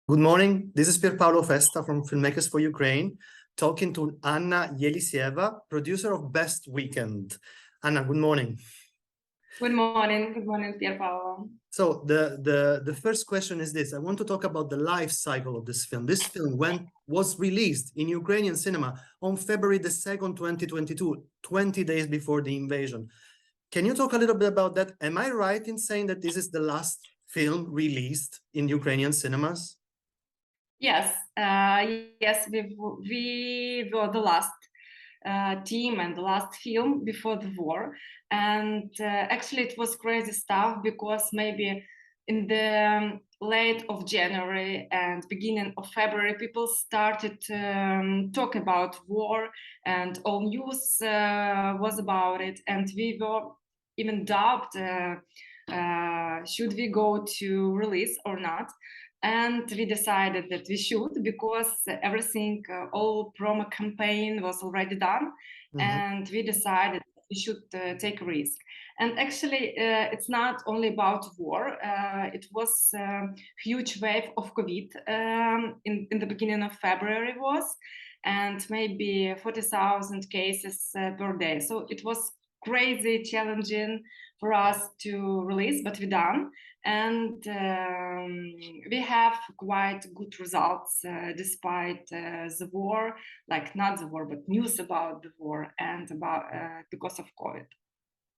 Good morning. This is Pierpaolo Festa from Filmmakers for Ukraine, talking to Anna Eliseeva, producer of Best Weekend. Anna, good morning. Good morning, Pierpaolo. So the first question is this. I want to talk about the life cycle of this film. This film was released in Ukrainian cinema on February the 2nd, 2022, 20 days before the invasion. Can you talk a little bit about that? Am I right in saying that this is the last film released in Ukrainian cinemas? Yes, we were the last team and the last film before the war, and actually it was crazy stuff because maybe in the late of January and beginning of February, people started talk about war, and all news was about it, and we were even doubt should we go to release or not. And we decided that we should because everything, all promo campaign was already done, and we decided we should take a risk. And actually, it's not only about war. It was a huge wave of COVID in the beginning of February and maybe 40,000 cases per day. So it was crazy challenging for us to release, but we done. And we have quite good results despite the war, like not the war, but news about the war and about because of COVID.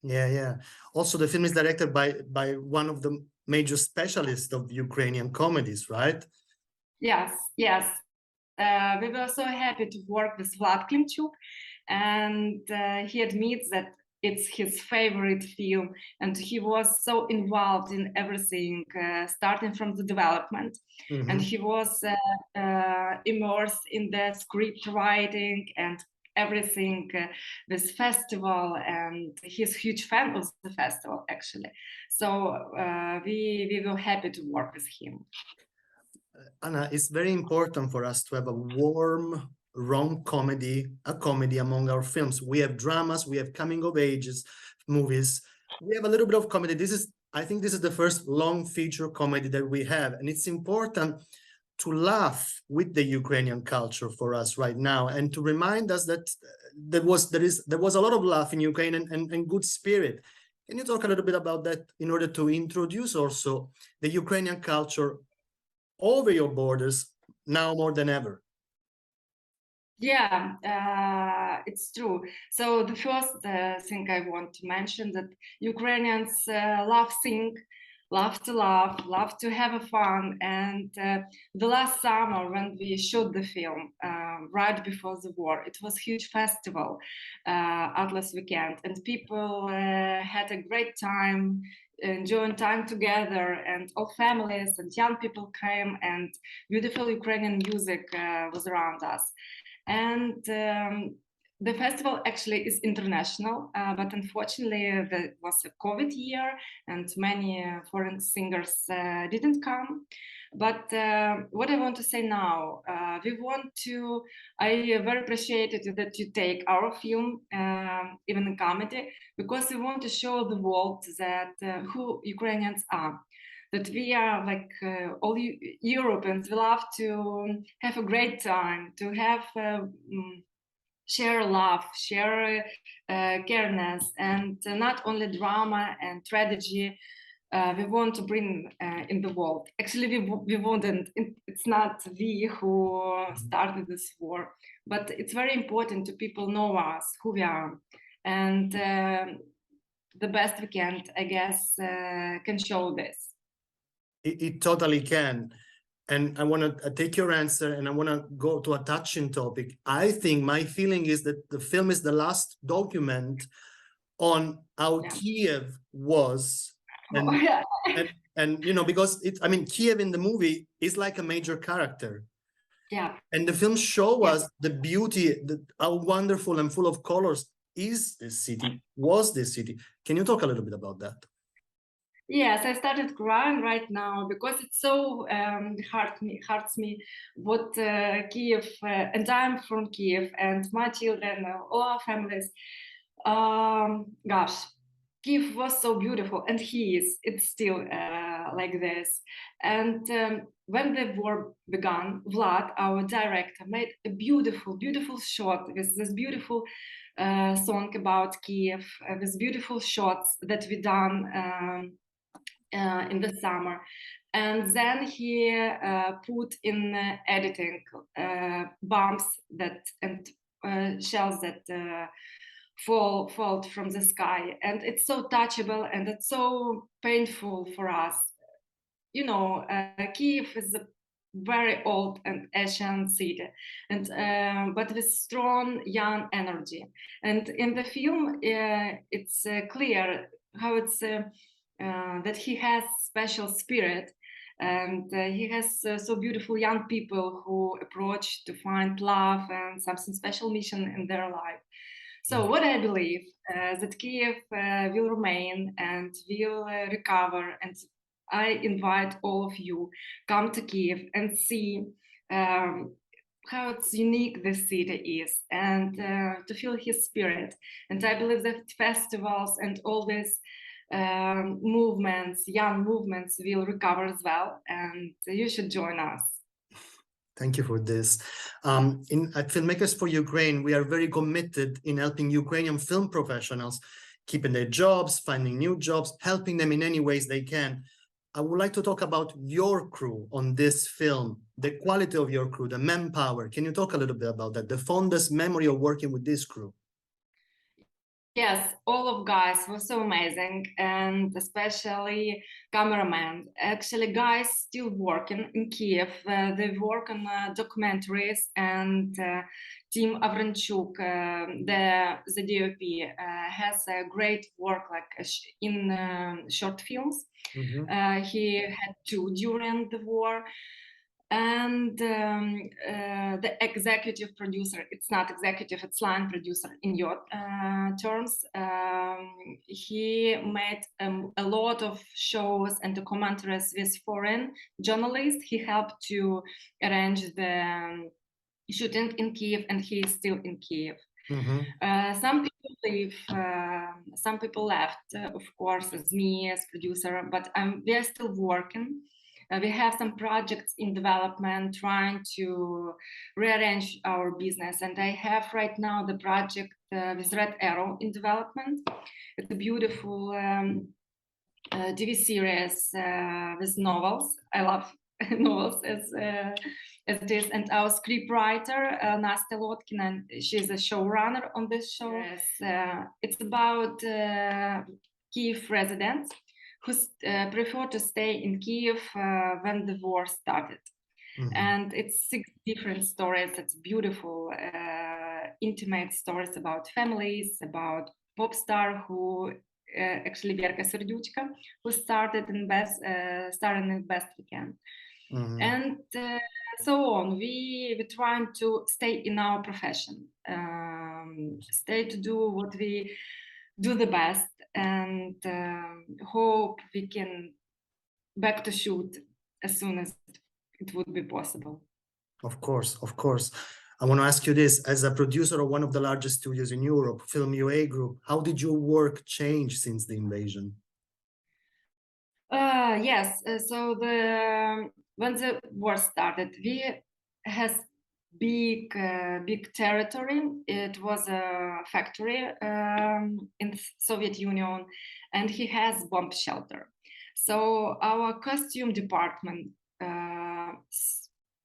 Yeah. Also, the film is directed by one of the major specialists of Ukrainian comedies, right? Yes. We were so happy to work with Vlad Klimchuk, and he admits that it's his favorite film, and he was so involved in everything, starting from the development, and he was immersed in the script writing and everything, this festival, and he's a huge fan of the festival actually. So we were happy to work with him. Anna, it's very important for us to have a warm, comedy among our films. We have dramas, we have coming of ages movies, we have a little bit of comedy. I think this is the first long feature comedy that we have, and it's important to laugh with the Ukrainian culture for us right now, and to remind us that there was a lot of laugh in Ukraine and good spirit. Can you talk a little bit about that in order to introduce also the Ukrainian culture over your borders now more than ever? Yeah, it's true. So the first thing I want to mention that Ukrainians love sing, love to laugh, love to have a fun. And the last summer when we shot the film, right before the war, it was a huge festival, Atlas Weekend, and people had a great time, enjoying time together, and all families and young people came, and beautiful Ukrainian music was around us. And the festival actually is international, but unfortunately there was a COVID year and many foreign singers didn't come. But what I want to say now, I very appreciated that you take our film, even in comedy, because we want to show the world that who Ukrainians are. That we are like all Europeans, we love to have a great time, to have share love, share careness, and not only drama and tragedy. We want to bring in the world. Actually, we wouldn't. It's not we who started this war, but it's very important to people know us, who we are, and the best we can, I guess, can show this. It totally can. And I want to take your answer, and I want to go to a touching topic. I think my feeling is that the film is the last document on how Kiev was. And you know, because Kiev in the movie is like a major character. Yeah. And the film show us the beauty, how wonderful and full of colors is this city, was this city. Can you talk a little bit about that? Yes, I started crying right now because it's so hurts me what Kiev, and I'm from Kiev, and my children, all our families. Gosh, Kiev was so beautiful, and it's still like this. And when the war began, Vlad, our director, made a beautiful, beautiful shot with this beautiful song about Kiev, with beautiful shots that we done in the summer. And then he put in editing bombs that and shells that fall from the sky, and it's so touchable and it's so painful for us. You know, Kiev is a very old and ancient city, and but with strong young energy. And in the film, it's clear how it's that he has special spirit, and he has so beautiful young people who approach to find love and something special mission in their life. So what I believe that Kiev will remain and will recover, and I invite all of you come to Kiev and see how it's unique this city is, and to feel his spirit. And I believe that festivals and all these movements, young movements, will recover as well, and you should join us. Thank you for this. At Filmmakers for Ukraine, we are very committed in helping Ukrainian film professionals, keeping their jobs, finding new jobs, helping them in any ways they can. I would like to talk about your crew on this film, the quality of your crew, the manpower. Can you talk a little bit about that, the fondest memory of working with this crew? Yes, all of guys were so amazing, and especially cameraman. Actually, guys still working in Kiev. They work on documentaries, and Tim Avranchuk, the DOP, has a great work like in short films. He had 2 during the war. And the executive producer, it's not executive, it's line producer in your terms. He made a lot of shows and documentaries with foreign journalists. He helped to arrange the shooting in Kiev, and he is still in Kiev. Some people leave, some people left, of course, as me as producer, but we are still working. We have some projects in development, trying to rearrange our business. And I have right now the project with Red Arrow in development. It's a beautiful TV series with novels. I love novels as it is. And our scriptwriter, Nastya Lotkina, she's a showrunner on this show. Yes, it's about Kiev residents who prefer to stay in Kiev when the war started. And it's 6 different stories. It's beautiful, intimate stories about families, about pop star who actually Verka Serdyuchka, who started in Best Weekend. And so on. We trying to stay in our profession, stay to do what we do the best, and hope we can back to shoot as soon as it would be possible. Of course, of course. I want to ask you this, as a producer of one of the largest studios in Europe, FIlm UA Group, how did your work change since the invasion? Yes, so when the war started, we has big territory. It was a factory in the Soviet Union, and he has bomb shelter. So our costume department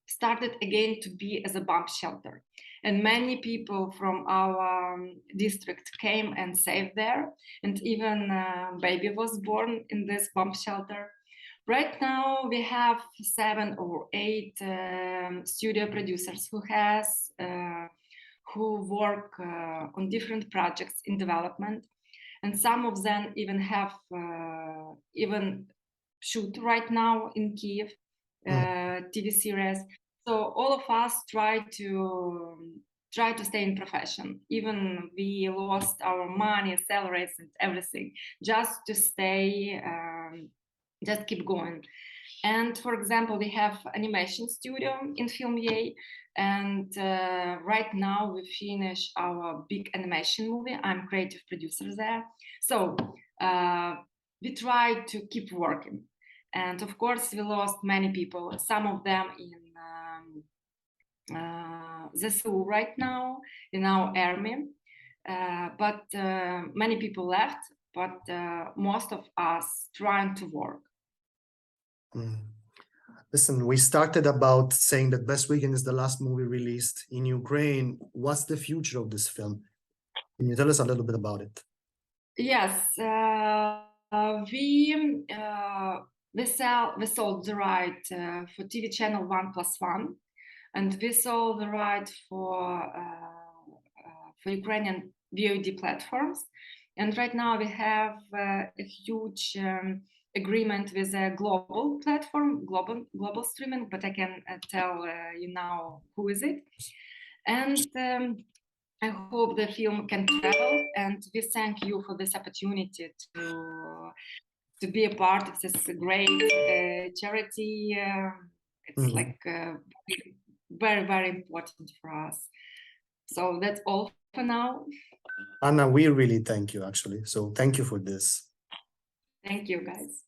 started again to be as a bomb shelter, and many people from our district came and saved there, and even baby was born in this bomb shelter. Right now we have 7 or 8 studio producers who work on different projects in development, and some of them even have even shoot right now in Kiev TV series. So all of us try to stay in profession. Even we lost our money, salaries, and everything, just to stay, just keep going. And for example, we have animation studio in FIlm UA, and right now we finish our big animation movie. I'm creative producer there. So we try to keep working. And of course, we lost many people, some of them in the zoo right now, in our army. But many people left, but most of us trying to work. Listen, we started about saying that Best Weekend is the last movie released in Ukraine. What's the future of this film? Can you tell us a little bit about it? Yes, we sold the right for TV channel 1+1, and we sold the right for Ukrainian VOD platforms. And right now we have a huge agreement with a global platform, global streaming, but I can tell you now who is it. And I hope the film can travel, and we thank you for this opportunity to be a part of this great charity. It's like very, very important for us. So that's all for now. Anna, we really thank you, actually. So thank you for this. Thank you, guys.